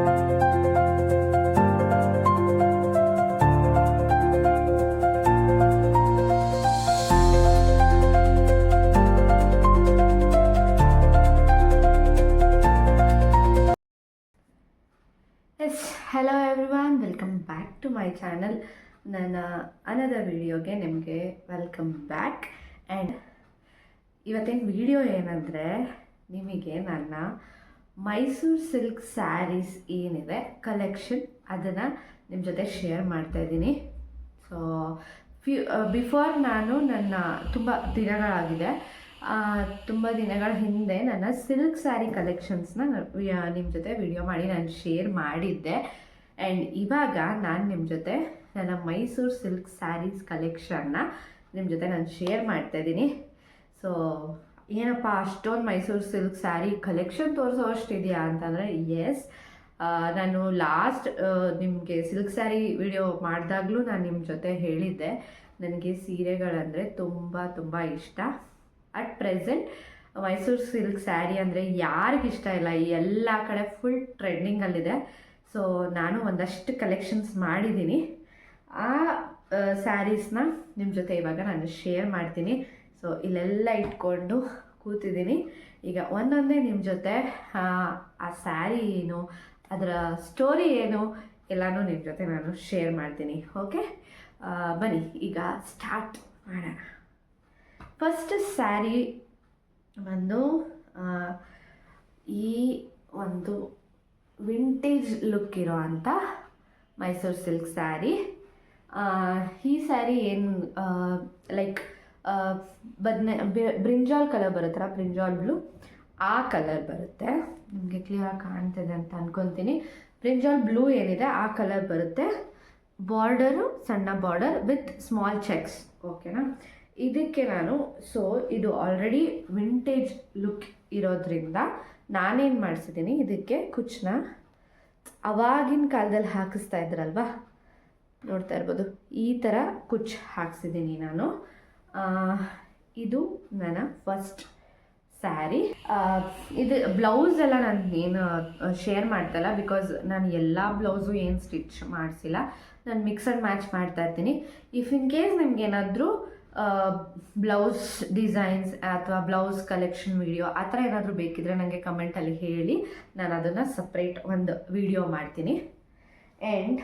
Hello everyone, welcome back to my channel. ನನ್ನ another ವಿಡಿಯೋಗೆ ನಿಮಗೆ ವೆಲ್ಕಮ್ ಬ್ಯಾಕ್. ಆ್ಯಂಡ್ ಇವತ್ತಿನ ವಿಡಿಯೋ ಏನಂದರೆ, ನಿಮಗೆ ನನ್ನ ಮೈಸೂರು ಸಿಲ್ಕ್ ಸ್ಯಾರೀಸ್ ಏನಿದೆ ಕಲೆಕ್ಷನ್, ಅದನ್ನು ನಿಮ್ಮ ಜೊತೆ ಶೇರ್ ಮಾಡ್ತಾಯಿದ್ದೀನಿ. ಸೊ ಬಿಫೋರ್ ನಾನು ತುಂಬ ದಿನಗಳಾಗಿದೆ, ತುಂಬ ದಿನಗಳ ಹಿಂದೆ ನನ್ನ ಸಿಲ್ಕ್ ಸ್ಯಾರಿ ಕಲೆಕ್ಷನ್ಸ್ನ ನಿಮ್ಮ ಜೊತೆ ವಿಡಿಯೋ ಮಾಡಿ ನಾನು ಶೇರ್ ಮಾಡಿದ್ದೆ. ಆ್ಯಂಡ್ ಇವಾಗ ನಾನು ನಿಮ್ಮ ಜೊತೆ ನನ್ನ ಮೈಸೂರು ಸಿಲ್ಕ್ ಸ್ಯಾರೀಸ್ ಕಲೆಕ್ಷನ್ನ ನಿಮ್ಮ ಜೊತೆ ನಾನು ಶೇರ್ ಮಾಡ್ತಾಯಿದ್ದೀನಿ. ಸೊ ಏನಪ್ಪ ಅಷ್ಟೊಂದು ಮೈಸೂರು ಸಿಲ್ಕ್ ಸ್ಯಾರಿ ಕಲೆಕ್ಷನ್ ತೋರಿಸೋ ಅಷ್ಟಿದೆಯಾ ಅಂತಂದರೆ, ಎಸ್. ನಾನು ಲಾಸ್ಟ್ ನಿಮಗೆ ಸಿಲ್ಕ್ ಸ್ಯಾರಿ ವಿಡಿಯೋ ಮಾಡಿದಾಗಲೂ ನಾನು ನಿಮ್ಮ ಜೊತೆ ಹೇಳಿದ್ದೆ, ನನಗೆ ಸೀರೆಗಳಂದರೆ ತುಂಬ ತುಂಬ ಇಷ್ಟ. At present Mysuru silk sari ಅಂದರೆ ಯಾರಿಗಿಷ್ಟ ಇಲ್ಲ, ಎಲ್ಲ ಕಡೆ ಫುಲ್ ಟ್ರೆಂಡಿಂಗಲ್ಲಿದೆ. ಸೊ ನಾನು ಒಂದಷ್ಟು ಕಲೆಕ್ಷನ್ಸ್ ಮಾಡಿದ್ದೀನಿ. ಆ ಸ್ಯಾರೀಸ್ನ ನಿಮ್ಮ ಜೊತೆ ಇವಾಗ ನಾನು ಶೇರ್ ಮಾಡ್ತೀನಿ. ಸೊ ಇಲ್ಲೆಲ್ಲ ಇಟ್ಕೊಂಡು ಕೂತಿದ್ದೀನಿ. ಈಗ ಒಂದೊಂದೇ ನಿಮ್ಮ ಜೊತೆ ಆ ಸ್ಯಾರಿ ಏನು, ಅದರ ಸ್ಟೋರಿ ಏನು, ಎಲ್ಲನೂ ನಿಮ್ಮ ಜೊತೆ ನಾನು ಶೇರ್ ಮಾಡ್ತೀನಿ. ಓಕೆ, ಬನ್ನಿ ಈಗ ಸ್ಟಾರ್ಟ್ ಮಾಡೋಣ. ಫಸ್ಟ್ ಸ್ಯಾರಿ ಬಂದು ಈ ಒಂದು ವಿಂಟೇಜ್ ಲುಕ್ ಇರೋ ಅಂಥ ಮೈಸೂರು ಸಿಲ್ಕ್ ಸ್ಯಾರಿ. ಈ ಸ್ಯಾರಿ ಏನು ಲೈಕ್ ಬ್ರಿಂಜಾಲ್ ಕಲರ್ ಬರುತ್ತಲ್ಲ, ಬ್ರಿಂಜಾಲ್ ಬ್ಲೂ, ಆ ಕಲರ್ ಬರುತ್ತೆ. ನಿಮಗೆ ಕ್ಲಿಯರಾಗಿ ಕಾಣ್ತಿದೆ ಅಂತ ಅಂದ್ಕೊತೀನಿ. ಬ್ರಿಂಜಾಲ್ ಬ್ಲೂ ಏನಿದೆ ಆ ಕಲರ್ ಬರುತ್ತೆ. ಬಾರ್ಡರು ಸಣ್ಣ ಬಾರ್ಡರ್ ವಿತ್ ಸ್ಮಾಲ್ ಚೆಕ್ಸ್. ಓಕೆನಾ? ಇದಕ್ಕೆ ನಾನು ಇದು ಆಲ್ರೆಡಿ ವಿಂಟೇಜ್ ಲುಕ್ ಇರೋದ್ರಿಂದ ನಾನೇನು ಮಾಡಿಸಿದ್ದೀನಿ, ಇದಕ್ಕೆ ಕುಚ್ಚನ್ನ ಅವಾಗಿನ ಕಾಲದಲ್ಲಿ ಹಾಕಿಸ್ತಾ ಇದ್ರಲ್ವ, ನೋಡ್ತಾ ಇರ್ಬೋದು, ಈ ಥರ ಕುಚ್ಚು ಹಾಕ್ಸಿದ್ದೀನಿ ನಾನು. ಇದು ನನ್ನ ಫಸ್ಟ್ ಸ್ಯಾರಿ. ಇದು ಬ್ಲೌಸ್ ಎಲ್ಲ ನಾನು ಏನು ಶೇರ್ ಮಾಡ್ತಾಯಿಲ್ಲ, ಬಿಕಾಸ್ ನಾನು ಎಲ್ಲ ಬ್ಲೌಸು ಏನು ಸ್ಟಿಚ್ ಮಾಡಿಸಿಲ್ಲ, ನಾನು ಮಿಕ್ಸ್ ಆ್ಯಂಡ್ ಮ್ಯಾಚ್ ಮಾಡ್ತಾ ಇರ್ತೀನಿ. ಇಫ್ ಇನ್ ಕೇಸ್ ನಿಮ್ಗೇನಾದರೂ ಬ್ಲೌಸ್ ಡಿಸೈನ್ಸ್ ಅಥವಾ ಬ್ಲೌಸ್ ಕಲೆಕ್ಷನ್ ವಿಡಿಯೋ ಆ ಥರ ಏನಾದರೂ ಬೇಕಿದ್ರೆ ನನಗೆ ಕಮೆಂಟಲ್ಲಿ ಹೇಳಿ, ನಾನು ಅದನ್ನು ಸಪ್ರೇಟ್ ಒಂದು ವಿಡಿಯೋ ಮಾಡ್ತೀನಿ. ಆ್ಯಂಡ್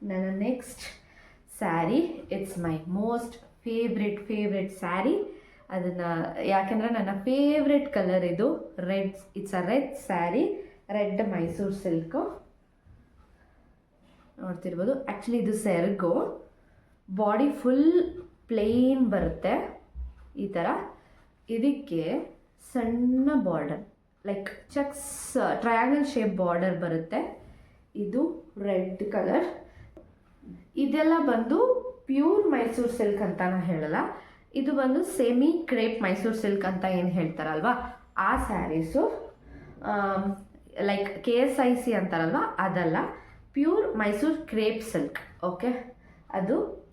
ನನ್ನ next sari, it's my most favourite sari. ಅದನ್ನು ಯಾಕೆಂದರೆ ನನ್ನ ಫೇವ್ರೆಟ್ ಕಲರ್ ಇದು red. It's a red sari, red Mysuru silk. ನೋಡ್ತಿರ್ಬೋದು, ಆ್ಯಕ್ಚುಲಿ ಇದು ಸೆರಗು. ಬಾಡಿ ಫುಲ್ ಪ್ಲೇನ್ ಬರುತ್ತೆ ಈ ಥರ. ಇದಕ್ಕೆ ಸಣ್ಣ border, like cheques triangle shape border ಬರುತ್ತೆ. ಇದು ರೆಡ್ ಕಲರ್. ಇದೆಲ್ಲ ಬಂದು ಪ್ಯೂರ್ ಮೈಸೂರು ಸಿಲ್ಕ್ ಅಂತ ನಾನು ಹೇಳಲ್ಲ, ಇದು ಬಂದು ಸೆಮಿ ಕ್ರೇಪ್ ಮೈಸೂರು ಸಿಲ್ಕ್ ಅಂತ ಏನು ಹೇಳ್ತಾರಲ್ವ ಆ ಸ್ಯಾರೀಸು. ಲೈಕ್ KSIC ಅಂತಾರಲ್ವ, ಅದಲ್ಲ, pure Mysuru crepe silk. Okay,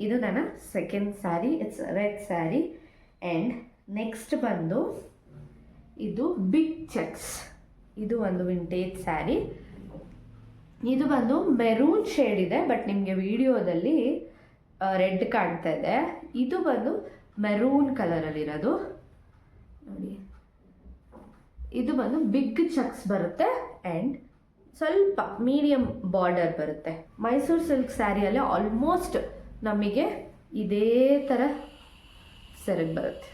ಇದು ನನ್ನ second sari. It's red sari. And next ಬಂದು ಇದು ಬಿಗ್ ಚೆಕ್ಸ್. ಇದು ಒಂದು ವಿಂಟೇಜ್ ಸ್ಯಾರಿ. ಇದು ಬಂದು ಮೆರೂನ್ ಶೇಡ್ ಇದೆ, ಬಟ್ ನಿಮಗೆ ವಿಡಿಯೋದಲ್ಲಿ ರೆಡ್ ಕಾಣ್ತಾ ಇದೆ. ಇದು ಬಂದು ಮೆರೂನ್ ಕಲರಲ್ಲಿರೋದು ನೋಡಿ. ಇದು ಬಂದು ಬಿಗ್ ಚೆಕ್ಸ್ ಬರುತ್ತೆ ಆ್ಯಂಡ್ ಸ್ವಲ್ಪ ಮೀಡಿಯಮ್ ಬಾರ್ಡರ್ ಬರುತ್ತೆ. ಮೈಸೂರು ಸಿಲ್ಕ್ ಸ್ಯಾರಿಯಲ್ಲಿ ಆಲ್ಮೋಸ್ಟ್ ನಮಗೆ ಇದೇ ಥರ ಸೆರಗು ಬರುತ್ತೆ.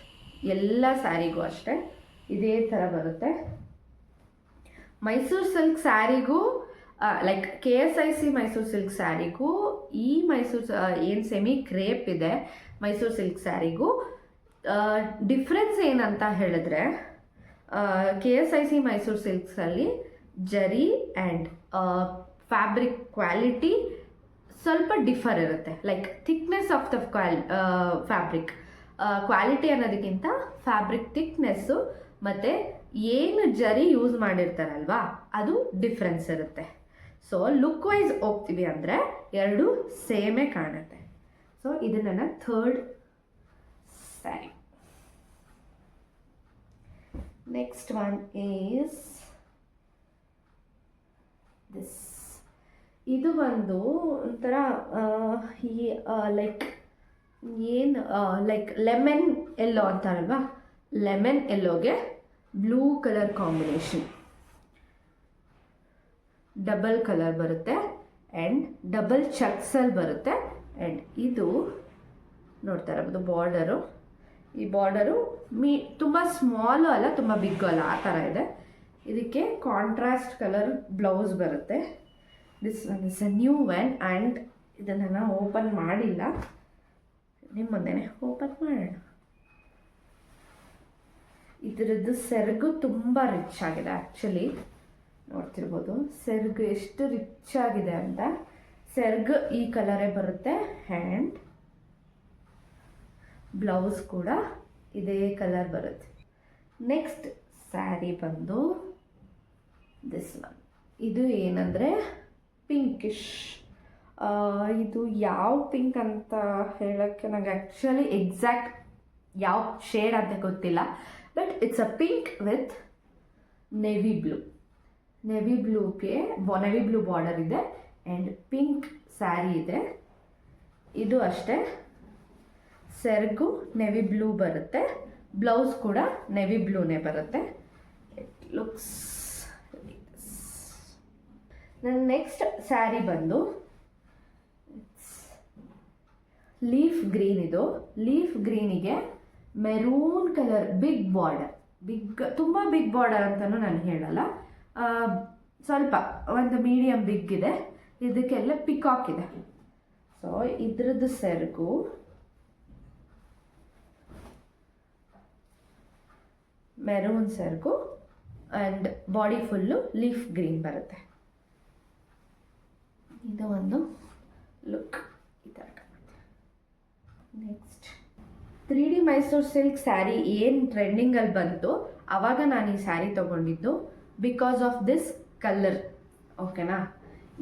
ಎಲ್ಲ ಸ್ಯಾರಿಗೂ ಅಷ್ಟೇ ಇದೇ ಥರ ಬರುತ್ತೆ. ಮೈಸೂರು ಸಿಲ್ಕ್ ಸ್ಯಾರಿಗೂ ಲೈಕ್ KSIC ಮೈಸೂರು ಸಿಲ್ಕ್ ಸ್ಯಾರಿಗೂ ಈ ಮೈಸೂರು ಏನು ಸೆಮಿ ಕ್ರೇಪ್ ಇದೆ ಮೈಸೂರು ಸಿಲ್ಕ್ ಸ್ಯಾರಿಗೂ ಡಿಫ್ರೆನ್ಸ್ ಏನಂತ ಹೇಳಿದ್ರೆ, KSIC ಮೈಸೂರು ಸಿಲ್ಕ್ಸಲ್ಲಿ ಜರಿ ಆ್ಯಂಡ್ ಫ್ಯಾಬ್ರಿಕ್ ಕ್ವಾಲಿಟಿ ಸ್ವಲ್ಪ ಡಿಫರ್ ಇರುತ್ತೆ. Like thickness of the fabric quality ಅನ್ನೋದಕ್ಕಿಂತ ಫ್ಯಾಬ್ರಿಕ್ ಥಿಕ್ನೆಸ್ಸು ಮತ್ತು ಏನು ಜರಿ ಯೂಸ್ ಮಾಡಿರ್ತಾರಲ್ವಾ ಅದು ಡಿಫ್ರೆನ್ಸ್ ಇರುತ್ತೆ. ಸೊ ಲುಕ್ ವೈಸ್ ಹೋಗ್ತೀವಿ ಅಂದರೆ ಎರಡು ಸೇಮೇ ಕಾಣುತ್ತೆ. ಸೊ ಇದು ನನ್ನ third sari. Next one is this ಇದು ಬಂದು ಒಂಥರ ಈ ಲೈಕ್ ಏನು ಲೈಕ್ ಲೆಮನ್ ಎಲ್ಲೋ ಅಂತಾರಲ್ವಾ, ಲೆಮನ್ ಎಲ್ಲೋಗೆ blue colour combination, double colour ಬರುತ್ತೆ ಆ್ಯಂಡ್ ಡಬಲ್ ಚಕ್ಸಲ್ಲಿ ಬರುತ್ತೆ. ಆ್ಯಂಡ್ ಇದು ನೋಡ್ತಾ ಇರ್ಬೋದು ಬಾರ್ಡರು, ಈ ಬಾರ್ಡರು ತುಂಬ ಸ್ಮಾಲು ಅಲ್ಲ ತುಂಬ ಬಿಗ್ಗು ಅಲ್ಲ, ಆ ಥರ ಇದೆ. ಇದಕ್ಕೆ ಕಾಂಟ್ರಾಸ್ಟ್ ಕಲರ್ ಬ್ಲೌಸ್ ಬರುತ್ತೆ. This one is a new one and ಇದನ್ನು ನಾನು ಓಪನ್ ಮಾಡಿಲ್ಲ, ನಿಮ್ಮ ಮುಂದೆನೇ ಓಪನ್ ಮಾಡೋಣ. ಇದರದ್ದು ಸೆರಗು ತುಂಬ ರಿಚ್ ಆಗಿದೆ. ಆ್ಯಕ್ಚುಲಿ ನೋಡ್ತಿರ್ಬೋದು ಸೆರಗು ಎಷ್ಟು ರಿಚ್ ಆಗಿದೆ ಅಂತ. ಸೆರಗು ಈ ಕಲರೇ ಬರುತ್ತೆ ಆ್ಯಂಡ್ ಬ್ಲೌಸ್ ಕೂಡ ಇದೇ ಕಲರ್ ಬರುತ್ತೆ. ನೆಕ್ಸ್ಟ್ ಸ್ಯಾರಿ ಬಂದು ದಿಸ್ ಒನ್. ಇದು ಏನಂದರೆ ಪಿಂಕಿಶ್. ಇದು ಯಾವ ಪಿಂಕ್ ಅಂತ ಹೇಳೋಕ್ಕೆ ನನಗೆ ಆ್ಯಕ್ಚುಲಿ ಎಕ್ಸಾಕ್ಟ್ ಯಾವ ಶೇಡ್ ಅಂತ ಗೊತ್ತಿಲ್ಲ, but it's a pink with navy blue. Navy blue border ಇದೆ ಆ್ಯಂಡ್ ಪಿಂಕ್ ಸ್ಯಾರಿ ಇದೆ. ಇದು ಅಷ್ಟೇ, ಸೆರಗು ನೆವಿ ಬ್ಲೂ ಬರುತ್ತೆ, ಬ್ಲೌಸ್ ಕೂಡ ನೆವಿ ಬ್ಲೂನೇ ಬರುತ್ತೆ. ಇಟ್ ಲುಕ್ಸ್ ನನ್ನ ನೆಕ್ಸ್ಟ್ ಸ್ಯಾರಿ ಬಂದು ಲೀಫ್ ಗ್ರೀನ್. ಇದು ಲೀಫ್ ಗ್ರೀನಿಗೆ ಮೆರೂನ್ ಕಲರ್ ಬಿಗ್ ಬಾರ್ಡರ್, ತುಂಬ ಬಿಗ್ ಬಾರ್ಡರ್ ಅಂತಲೂ ನಾನು ಹೇಳಲ್ಲ, ಸ್ವಲ್ಪ ಒಂದು ಮೀಡಿಯಮ್ ಬಿಗ್ ಇದೆ. ಇದಕ್ಕೆಲ್ಲ ಪಿಕಾಕ್ ಇದೆ. ಸೊ ಇದ್ರದ್ದು ಸೆರಗು ಮೆರೂನ್ ಸೆರಗು and body full leaf green ಬರುತ್ತೆ. ಇದು ಒಂದು ಲುಕ್ ಈ ಥರ ಕಾಣುತ್ತೆ. Next 3D Mysuru silk sari ಏನು ಟ್ರೆಂಡಿಂಗಲ್ಲಿ ಬಂತು ಆವಾಗ ನಾನು ಈ ಸ್ಯಾರಿ ತೊಗೊಂಡಿದ್ದು ಬಿಕಾಸ್ ಆಫ್ ದಿಸ್ ಕಲರ್. ಓಕೆನಾ.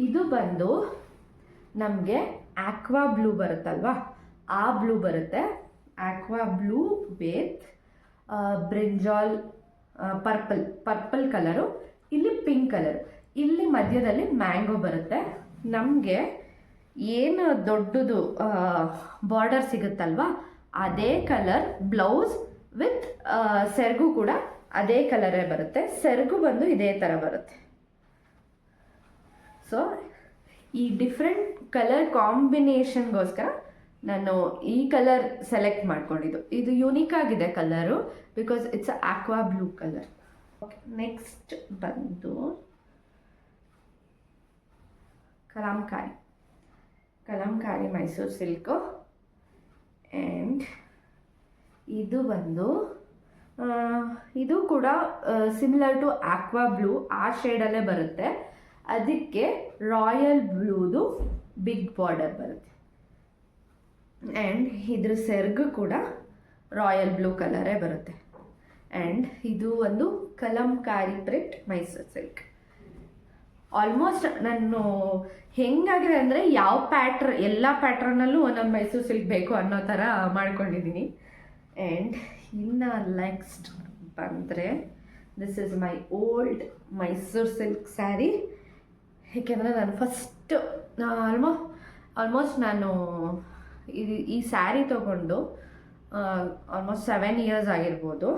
ಇದು ಬಂದು ನಮಗೆ ಆಕ್ವಾ ಬ್ಲೂ ಬರುತ್ತಲ್ವಾ, ಆ ಬ್ಲೂ ಬರುತ್ತೆ. Aqua blue with brinjal purple colour, ಇಲ್ಲಿ ಪಿಂಕ್ ಕಲರ್, ಇಲ್ಲಿ ಮಧ್ಯದಲ್ಲಿ ಮ್ಯಾಂಗೋ ಬರುತ್ತೆ. ನಮಗೆ ಏನು ದೊಡ್ಡದು ಬಾರ್ಡರ್ ಸಿಗುತ್ತಲ್ವಾ ಅದೇ ಕಲರ್ ಬ್ಲೌಸ್ ವಿತ್ ಸೆರಗು ಕೂಡ ಅದೇ ಕಲರೇ ಬರುತ್ತೆ. ಸೆರಗು ಬಂದು ಇದೇ ಥರ ಬರುತ್ತೆ. ಸೊ ಈ ಡಿಫ್ರೆಂಟ್ ಕಲರ್ ಕಾಂಬಿನೇಷನ್ಗೋಸ್ಕರ ನಾನು ಈ ಕಲರ್ ಸೆಲೆಕ್ಟ್ ಮಾಡ್ಕೊಂಡಿದ್ದು. ಇದು ಯುನೀಕ್ ಆಗಿದೆ colour because it's aqua blue colour. Okay, next ಬಂದು ಕಲಂಕಾರಿ ಮೈಸೂರು ಸಿಲ್ಕು. ಆ್ಯಂಡ್ ಇದು ಬಂದು ಇದು ಕೂಡ ಸಿಮಿಲರ್ ಟು ಆಕ್ವಾ ಬ್ಲೂ, ಆ ಶೇಡಲ್ಲೇ ಬರುತ್ತೆ. ಅದಕ್ಕೆ ರಾಯಲ್ ಬ್ಲೂದು ಬಿಗ್ ಬಾರ್ಡರ್ ಬರುತ್ತೆ. ಆ್ಯಂಡ್ ಇದ್ರ ಸೆರಗು ಕೂಡ ರಾಯಲ್ ಬ್ಲೂ ಕಲರೇ ಬರುತ್ತೆ. ಆ್ಯಂಡ್ ಇದು ಒಂದು Kalamkari print Mysuru silk. Almost ನಾನು ಹೆಂಗಾಗಿದೆ ಅಂದರೆ ಯಾವ ಎಲ್ಲ ಪ್ಯಾಟ್ರನಲ್ಲೂ ಒಂದೊಂದು ಮೈಸೂರು ಸಿಲ್ಕ್ ಬೇಕು ಅನ್ನೋ ಥರ ಮಾಡ್ಕೊಂಡಿದ್ದೀನಿ. ಆ್ಯಂಡ್ ಇನ್ನು ನೆಕ್ಸ್ಟ್ ಬಂದರೆ this is my old Mysuru silk sari. ಏಕೆಂದರೆ ನಾನು ಫಸ್ಟು ಆಲ್ಮೋಸ್ಟ್ ನಾನು ಈ ಸ್ಯಾರಿ ತೊಗೊಂಡು ಆಲ್ಮೋಸ್ಟ್ 7 years ಆಗಿರ್ಬೋದು.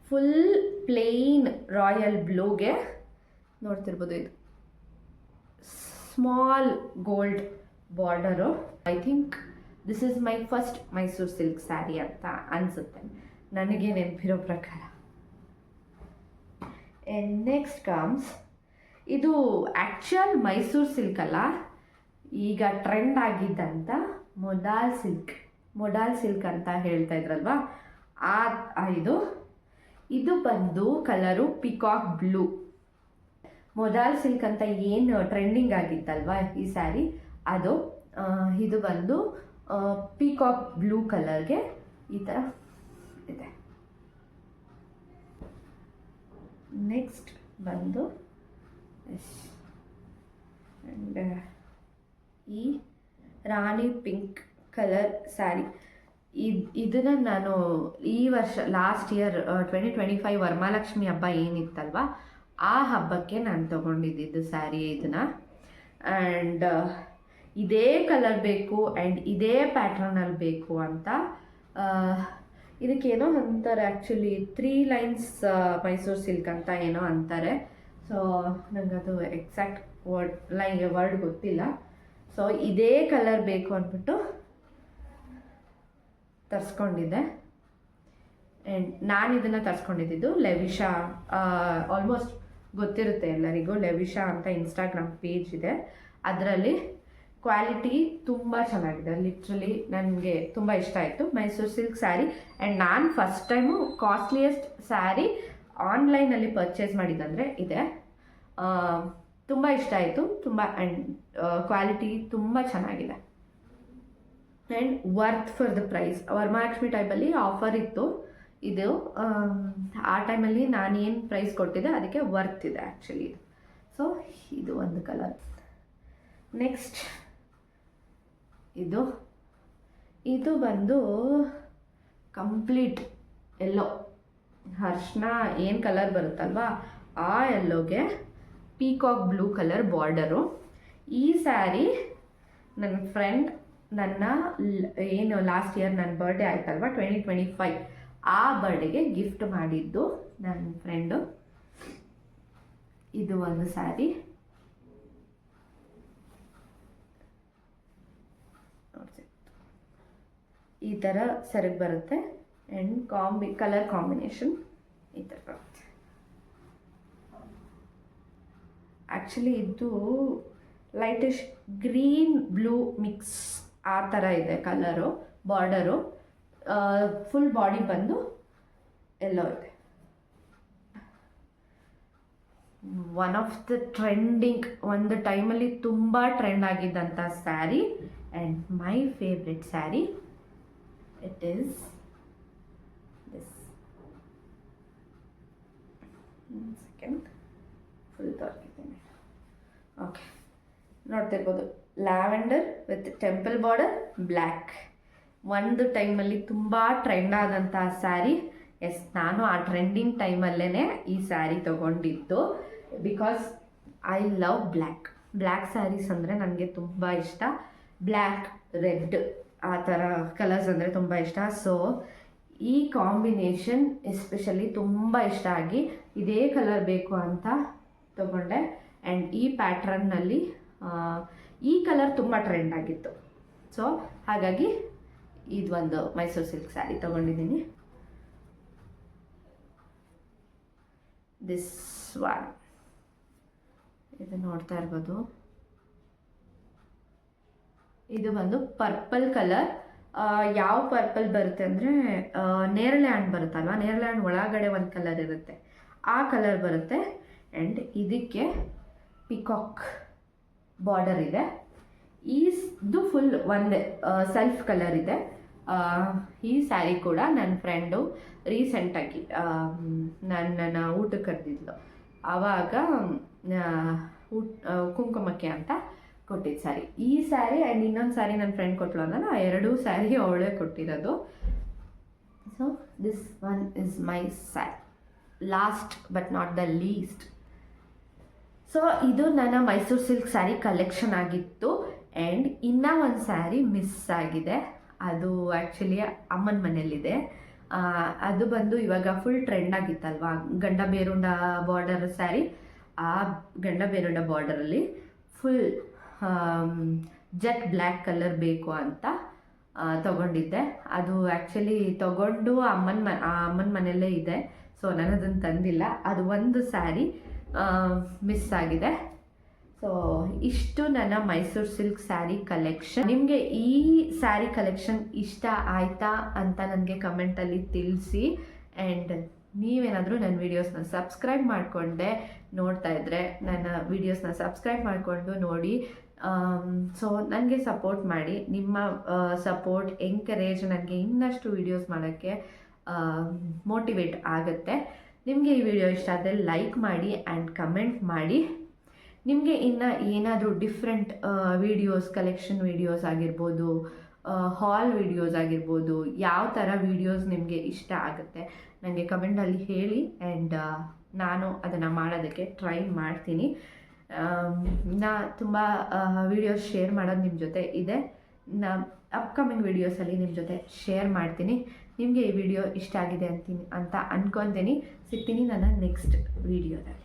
ಫುಲ್ ಪ್ಲೇನ್ ರಾಯಲ್ ಬ್ಲೂಗೆ ನೋಡ್ತಿರ್ಬೋದು, ಇದು small gold border. I think this is my first Mysuru silk sari ಅಂತ ಅನಿಸುತ್ತೆ ನನಗೆ ನೆನಪಿರೋ ಪ್ರಕಾರ. ಆ್ಯಂಡ್ ನೆಕ್ಸ್ಟ್ ಕಮ್ಸ್, ಇದು ಆ್ಯಕ್ಚುಯಲ್ ಮೈಸೂರು ಸಿಲ್ಕ್ ಅಲ್ಲ, ಈಗ ಟ್ರೆಂಡ್ ಆಗಿದ್ದಂಥ ಮೊಡಾಲ್ ಸಿಲ್ಕ್ ಅಂತ ಹೇಳ್ತಾ ಇದ್ರಲ್ವಾ, ಇದು ಬಂದು colour peacock blue. Modal silk ಅಂತ ಏನು ಟ್ರೆಂಡಿಂಗ್ ಆಗಿತ್ತಲ್ವಾ ಈ ಸ್ಯಾರಿ, ಅದು ಇದು ಬಂದು ಪಿಕಾಕ್ ಬ್ಲೂ ಕಲರ್ಗೆ ಈ ಥರ ಇದೆ. ನೆಕ್ಸ್ಟ್ ಬಂದು ಆ್ಯಂಡ್ ಈ ರಾಣಿ ಪಿಂಕ್ ಕಲರ್ ಸ್ಯಾರಿ. ಇದನ್ನು ನಾನು ಈ ವರ್ಷ ಲಾಸ್ಟ್ ಇಯರ್ 2025 ವರಮಹಾಲಕ್ಷ್ಮಿ ಹಬ್ಬ ಏನಿತ್ತಲ್ವ ಆ ಹಬ್ಬಕ್ಕೆ ನಾನು ತೊಗೊಂಡಿದ್ದು ಸ್ಯಾರಿ. ಇದನ್ನು ಆ್ಯಂಡ್ ಇದೇ ಕಲರ್ ಬೇಕು ಆ್ಯಂಡ್ ಇದೇ ಪ್ಯಾಟ್ರನಲ್ಲಿ ಬೇಕು ಅಂತ. ಇದಕ್ಕೇನೋ ಅಂತಾರೆ ಆ್ಯಕ್ಚುಲಿ 3 ಲೈನ್ಸ್ ಮೈಸೂರು ಸಿಲ್ಕ್ ಅಂತ ಏನೋ ಅಂತಾರೆ. ಸೊ ನನಗದು ಎಕ್ಸಾಕ್ಟ್ ವರ್ಡ್ ಗೊತ್ತಿಲ್ಲ. ಸೊ ಇದೇ ಕಲರ್ ಬೇಕು ಅಂದ್ಬಿಟ್ಟು ತರಿಸ್ಕೊಂಡಿದ್ದೆ. ಆ್ಯಂಡ್ ನಾನು ಇದನ್ನು ತರಿಸ್ಕೊಂಡಿದ್ದು ಲೆವಿಶಾ. ಆಲ್ಮೋಸ್ಟ್ ಗೊತ್ತಿರುತ್ತೆ ಎಲ್ಲರಿಗೂ, ಲೆವಿಶಾ ಅಂತ ಇನ್ಸ್ಟಾಗ್ರಾಮ್ ಪೇಜ್ ಇದೆ. ಅದರಲ್ಲಿ ಕ್ವಾಲಿಟಿ ತುಂಬ ಚೆನ್ನಾಗಿದೆ. ಲಿಟ್ರಲಿ ನನಗೆ ತುಂಬ ಇಷ್ಟ ಆಯಿತು ಮೈಸೂರು ಸಿಲ್ಕ್ ಸ್ಯಾರಿ. ಆ್ಯಂಡ್ ನಾನು ಫಸ್ಟ್ ಟೈಮು ಕಾಸ್ಟ್ಲಿಯೆಸ್ಟ್ ಸ್ಯಾರಿ ಆನ್ಲೈನಲ್ಲಿ ಪರ್ಚೇಸ್ ಮಾಡಿದ್ದಂದರೆ ಇದೆ. ತುಂಬ ಇಷ್ಟ ಆಯಿತು. ತುಂಬ ಆ್ಯಂಡ್ ಕ್ವಾಲಿಟಿ ತುಂಬ ಚೆನ್ನಾಗಿದೆ and worth for the price. Varamahalakshmi ಟೈಮಲ್ಲಿ ಆಫರ್ ಇತ್ತು ಇದು. ಆ ಟೈಮಲ್ಲಿ ನಾನೇನು ಪ್ರೈಸ್ ಕೊಟ್ಟಿದ್ದೆ ಅದಕ್ಕೆ ವರ್ತ್ ಇದೆ ಆ್ಯಕ್ಚುಲಿ. ಸೊ ಇದು ಒಂದು ಕಲರ್. ನೆಕ್ಸ್ಟ್ ಇದು ಬಂದು ಕಂಪ್ಲೀಟ್ ಎಲ್ಲೋ, ಅರ್ಶಿನ ಏನು ಕಲರ್ ಬರುತ್ತಲ್ವಾ ಆ ಎಲ್ಲೋಗೆ ಪೀಕಾಕ್ ಬ್ಲೂ ಕಲರ್ ಬಾರ್ಡರು. ಈ ಸ್ಯಾರಿ ನನ್ನ ಫ್ರೆಂಡ್ ಏನು ಲಾಸ್ಟ್ ಇಯರ್ ನನ್ನ ಬರ್ಡೇ ಆಯ್ತಲ್ವ 2025, ಆ ಬರ್ಡೇಗೆ ಗಿಫ್ಟ್ ಮಾಡಿದ್ದು ನನ್ನ ಫ್ರೆಂಡು. ಇದು ಒಂದು ಸ್ಯಾರಿ ಈ ಥರ ಸೆರಗು ಬರುತ್ತೆ ಆ್ಯಂಡ್ ಕಲರ್ ಕಾಂಬಿನೇಷನ್ ಈ ಥರ ಬರುತ್ತೆ. ಆ್ಯಕ್ಚುಲಿ ಇದು ಲೈಟಿಶ್ ಗ್ರೀನ್ ಬ್ಲೂ ಮಿಕ್ಸ್ ಆ ಥರ ಇದೆ ಕಲರು. ಬಾರ್ಡರು ಫುಲ್ ಬಾಡಿ ಬಂದು ಎಲ್ಲೋ ಇದೆ. ಒನ್ ಆಫ್ ದ ಟ್ರೆಂಡಿಂಗ್, ಒಂದು ಟೈಮಲ್ಲಿ ತುಂಬ ಟ್ರೆಂಡ್ ಆಗಿದ್ದಂಥ sari and my favourite sari. It is this. Second full ತೋರಿಸಿದ್ದೇನೆ. ಓಕೆ, ನೋಡ್ತಿರ್ಬೋದು lavender with temple border black. ಒಂದು ಟೈಮಲ್ಲಿ ತುಂಬ ಟ್ರೆಂಡ್ ಆದಂಥ ಸ್ಯಾರಿ. ಎಸ್, ನಾನು ಆ ಟ್ರೆಂಡಿಂಗ್ ಟೈಮಲ್ಲೇ ಈ ಸ್ಯಾರಿ ತೊಗೊಂಡಿದ್ದು. Because I love black saris ಅಂದರೆ ನನಗೆ ತುಂಬ ಇಷ್ಟ. ಬ್ಲ್ಯಾಕ್, ರೆಡ್ ಆ ಥರ ಕಲರ್ಸ್ ಅಂದರೆ ತುಂಬ ಇಷ್ಟ. ಸೊ ಈ ಕಾಂಬಿನೇಷನ್ ಎಸ್ಪೆಷಲಿ ತುಂಬ ಇಷ್ಟ ಆಗಿ ಇದೇ ಕಲರ್ ಬೇಕು ಅಂತ ತೊಗೊಂಡೆ. ಆ್ಯಂಡ್ ಈ ಪ್ಯಾಟ್ರನ್ನಲ್ಲಿ ಈ ಕಲರ್ ತುಂಬ ಟ್ರೆಂಡ್ ಆಗಿತ್ತು. ಸೊ ಹಾಗಾಗಿ ಇದೊಂದು ಮೈಸೂರು ಸಿಲ್ಕ್ ಸ್ಯಾರಿ ತೊಗೊಂಡಿದ್ದೀನಿ. ದಿಸ್ ಒನ್, ಇದು ನೋಡ್ತಾ ಇರ್ಬೋದು. ಇದು ಬಂದು ಪರ್ಪಲ್ ಕಲರ್. ಯಾವ ಪರ್ಪಲ್ ಬರುತ್ತೆ ಅಂದರೆ ನೇರಳೆ ಹಣ್ಣು ಬರುತ್ತಲ್ವ, ನೇರಳೆ ಹಣ್ಣು ಒಳಗಡೆ ಒಂದು ಕಲರ್ ಇರುತ್ತೆ, ಆ ಕಲರ್ ಬರುತ್ತೆ. ಆ್ಯಂಡ್ ಇದಕ್ಕೆ ಪಿಕಾಕ್ ಬಾರ್ಡರ್ ಇದೆ. ಇದು ಫುಲ್ ಒಂದೇ ಸೆಲ್ಫ್ ಕಲರ್ ಇದೆ. ಈ ಸ್ಯಾರಿ ಕೂಡ ನನ್ನ ಫ್ರೆಂಡು ರೀಸೆಂಟಾಗಿ ನನ್ನನ್ನು ಊಟಕ್ಕೆ ಕರೆದಿದ್ಲು. ಆವಾಗ ಕುಂಕುಮಕ್ಕೆ ಅಂತ ಕೊಟ್ಟಿದ್ದು ಸ್ಯಾರಿ ಈ ಸ್ಯಾರಿ. ಆ್ಯಂಡ್ ಇನ್ನೊಂದು ಸ್ಯಾರಿ ನನ್ನ ಫ್ರೆಂಡ್ ಕೊಟ್ಟಳು ಅಂದ್ರೆ ಆ ಎರಡೂ ಸ್ಯಾರಿ ಅವಳೇ ಕೊಟ್ಟಿರೋದು. So this one is my sari. Last but not the least. So ಇದು ನನ್ನ ಮೈಸೂರು ಸಿಲ್ಕ್ ಸ್ಯಾರಿ ಕಲೆಕ್ಷನ್ ಆಗಿತ್ತು. ಆ್ಯಂಡ್ ಇನ್ನೂ ಒಂದು ಸ್ಯಾರಿ ಮಿಸ್ ಆಗಿದೆ. ಅದು ಆ್ಯಕ್ಚುಲಿ ಅಮ್ಮನ ಮನೇಲಿದೆ. ಅದು ಬಂದು ಇವಾಗ ಫುಲ್ ಟ್ರೆಂಡ್ ಆಗಿತ್ತಲ್ವ, ಗಂಡ ಬೇರುಂಡ ಬಾರ್ಡರ್ ಸ್ಯಾರಿ. ಆ ಗಂಡ ಬೇರುಂಡ ಬಾರ್ಡರಲ್ಲಿ ಫುಲ್ ಜೆಟ್ ಬ್ಲ್ಯಾಕ್ ಕಲರ್ ಬೇಕು ಅಂತ ತೊಗೊಂಡಿದ್ದೆ. ಅದು ಆ್ಯಕ್ಚುಲಿ ತೊಗೊಂಡು ಅಮ್ಮನ ಮನೆಯಲ್ಲೇ ಇದೆ. ಸೊ ನಾನು ಅದನ್ನು ತಂದಿಲ್ಲ. ಅದು ಒಂದು ಸ್ಯಾರಿ ಮಿಸ್ ಆಗಿದೆ. ಸೊ ಇಷ್ಟು ನನ್ನ ಮೈಸೂರು ಸಿಲ್ಕ್ ಸ್ಯಾರಿ ಕಲೆಕ್ಷನ್. ನಿಮಗೆ ಈ ಸ್ಯಾರಿ ಕಲೆಕ್ಷನ್ ಇಷ್ಟ ಆಯಿತಾ ಅಂತ ನನಗೆ ಕಮೆಂಟಲ್ಲಿ ತಿಳಿಸಿ. ಆ್ಯಂಡ್ ನೀವೇನಾದರೂ ನನ್ನ ವೀಡಿಯೋಸ್ನ ಸಬ್ಸ್ಕ್ರೈಬ್ ಮಾಡಿಕೊಂಡೆ ನೋಡ್ತಾ ಇದ್ದರೆ ನನ್ನ ವೀಡಿಯೋಸ್ನ ಸಬ್ಸ್ಕ್ರೈಬ್ ಮಾಡಿಕೊಂಡು ನೋಡಿ. ಸೊ ನನಗೆ ಸಪೋರ್ಟ್ ಮಾಡಿ. ನಿಮ್ಮ ಸಪೋರ್ಟ್, ಎಂಕರೇಜ್ ನನಗೆ ಇನ್ನಷ್ಟು ವೀಡಿಯೋಸ್ ಮಾಡೋಕ್ಕೆ ಮೋಟಿವೇಟ್ ಆಗುತ್ತೆ. ನಿಮಗೆ ಈ ವಿಡಿಯೋ ಇಷ್ಟ ಆದರೆ ಲೈಕ್ ಮಾಡಿ ಆ್ಯಂಡ್ ಕಮೆಂಟ್ ಮಾಡಿ. ನಿಮಗೆ ಇನ್ನು ಏನಾದರೂ ಡಿಫ್ರೆಂಟ್ ವೀಡಿಯೋಸ್, ಕಲೆಕ್ಷನ್ ವೀಡಿಯೋಸ್ ಆಗಿರ್ಬೋದು, ಹಾಲ್ ವೀಡಿಯೋಸ್ ಆಗಿರ್ಬೋದು, ಯಾವ ಥರ ವೀಡಿಯೋಸ್ ನಿಮಗೆ ಇಷ್ಟ ಆಗುತ್ತೆ ನನಗೆ ಕಮೆಂಟಲ್ಲಿ ಹೇಳಿ. ಆ್ಯಂಡ್ ನಾನು ಅದನ್ನು ಮಾಡೋದಕ್ಕೆ ಟ್ರೈ ಮಾಡ್ತೀನಿ. ನಾ ತುಂಬ ವೀಡಿಯೋಸ್ ಶೇರ್ ಮಾಡೋದು ನಿಮ್ಮ ಜೊತೆ ಇದೆ. ನಾ ಅಪ್ಕಮಿಂಗ್ ವೀಡಿಯೋಸಲ್ಲಿ ನಿಮ್ಮ ಜೊತೆ ಶೇರ್ ಮಾಡ್ತೀನಿ. ನಿಮಗೆ ಈ ವಿಡಿಯೋ ಇಷ್ಟ ಆಗಿದೆ ಅಂತ ಅಂದ್ಕೊತೀನಿ. ಸಿಗ್ತೀನಿ ನನ್ನ ನೆಕ್ಸ್ಟ್ ವೀಡಿಯೋದಲ್ಲಿ.